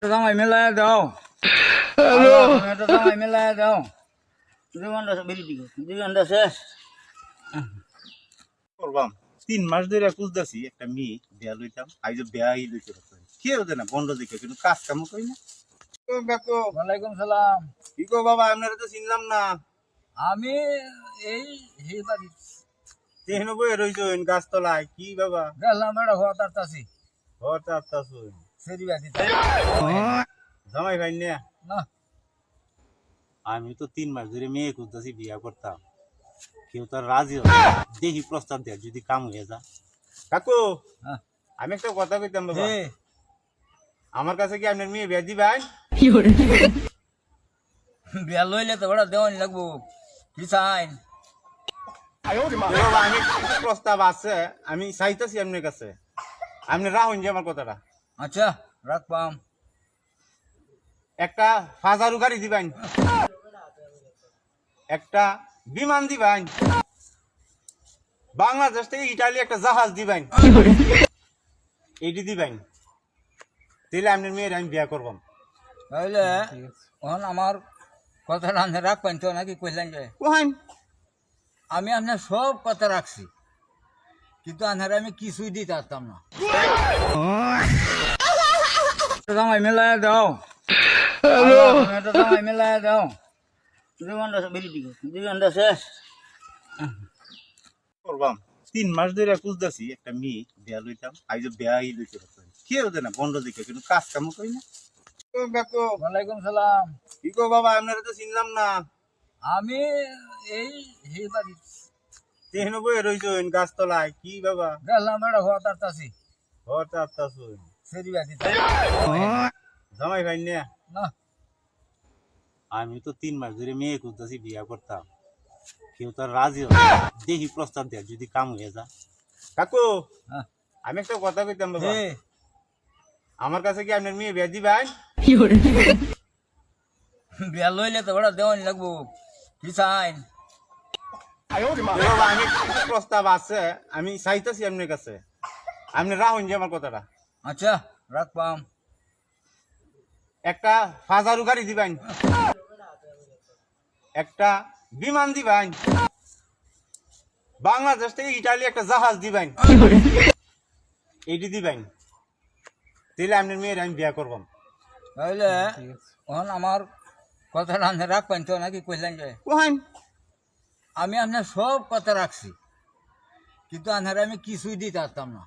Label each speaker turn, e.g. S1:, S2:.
S1: Tao mày lại đâu? Hello. Tao mày lại đâu? জীবনটা বেরিয়ে দিও জীবনটা শেষ
S2: করবাম 3 মাস ধরে খুঁজতেছি একটা মেয়ে বিয়া লইতাম আইজ বিয়াই লইতে পারছি কেউ দেয় না বন্ধ দেখে কিন্তু কাজ কামও করি না। ও কাকু
S1: ওয়ালাইকুম সালাম।
S2: কি গো বাবা আপনারা তো চিনলাম না।
S1: আমি এই বাড়ি
S2: তেহন বই রইছেন গাছতলায় কি বাবা
S1: গেলাম বেড়া হওয়া তারতাছি
S2: হঠাৎ আসুন
S1: সেরি বাড়ি
S2: জামাই ভাই না
S1: না
S2: আমি তো 3 মাস ধরে মেয়ে খুঁজতেছি বিয়া করতাম কেউ তো আর রাজি হয় না। দেখি প্রস্তাব দেয় যদি কাম হয়ে যা। কাকু
S1: হ্যাঁ
S2: আমি একটা কথা কইতাম বাবা
S1: এ
S2: আমার কাছে কি আপনার মেয়ে বিয়া দিবেন?
S1: বিয়া লইলে তো বড় দেওয়ানি লাগবো কি চাই
S2: বাবা আমি কিছু প্রস্তাব আছে আমি চাইতেছি আপনার কাছে আপনি রাহুন যে আমার কথাটা।
S1: আচ্ছা রাখবাম
S2: একটা ফাজারু গাড়ি দিবেন, একটা বিমান দিবেন, বাংলাদেশ থেকে ইটালি একটা জাহাজ দিবেন, এইটি দিবেন। তাহলে আপনার মেয়ের আমি বিয়া করবাম।
S1: তাহলে এখন আমার কথাটা আপনি রাখবেন তো নাকি কইলেন যে
S2: কোহান
S1: আমি আপনার সব কথা রাখছি কিন্তু আন্ধারে আমি কিছুই দিতে পারতাম না। জামাই মেলায় দাও জামাই মেলায় দাও জীবনটা বেরিয়ে দিও জীবনটা শেষ
S2: করবাম 3 মাস ধরে খুঁজতেছি একটা মেয়ে বিয়া লইতাম আইজ বিয়াই লইতে পারছি কেউ দেয় না বন্ধ দেখে কিন্তু কাজ কামও করি না। ও কাকু
S1: ওয়ালাইকুম সালাম।
S2: কি গো বাবা আপনারা তো চিনলাম না।
S1: আমি এই বাড়ি
S2: তেহন বই রইছেন গাছতলায় কি বাবা
S1: গেলাম বেড়া হওয়া তারতাছি
S2: হঠাৎ আসুন
S1: সেরি বাড়ি
S2: জামাই ভাই না
S1: না
S2: আমি তো 3 মাস ধরে মেয়ে খুঁজতেছি বিয়া করতাম কেউ তো আর রাজি হয় না। দেখি প্রস্তাব দেয় যদি কাম হয়ে যা। কাকু
S1: হ্যাঁ
S2: আমি একটা কথা কইতাম বাবা
S1: এ
S2: আমার কাছে কি আপনার মেয়ে বিয়া দিবেন?
S1: বিয়া লইলে তো বড় দেওয়ানি লাগবো কি চাই
S2: বাবা আমি কিছু প্রস্তাব আছে আমি চাইতেছি আপনার কাছে আপনি রাহুন যে আমার কথাটা।
S1: আচ্ছা রাখবাম
S2: একটা ফাজারু গাড়ি দিবেন, একটা বিমান দিবেন, বাংলাদেশ থেকে ইটালি একটা জাহাজ দিবেন, এইটি দিবেন। তাহলে আপনার মেয়ের আমি বিয়া করবাম।
S1: তাহলে এখন আমার কথাটা আপনি রাখবেন তো নাকি কইলেন যে
S2: কোহান
S1: আমি আপনার সব কথা রাখছি কিন্তু আন্ধারে আমি কিছুই দিতে পারতাম না।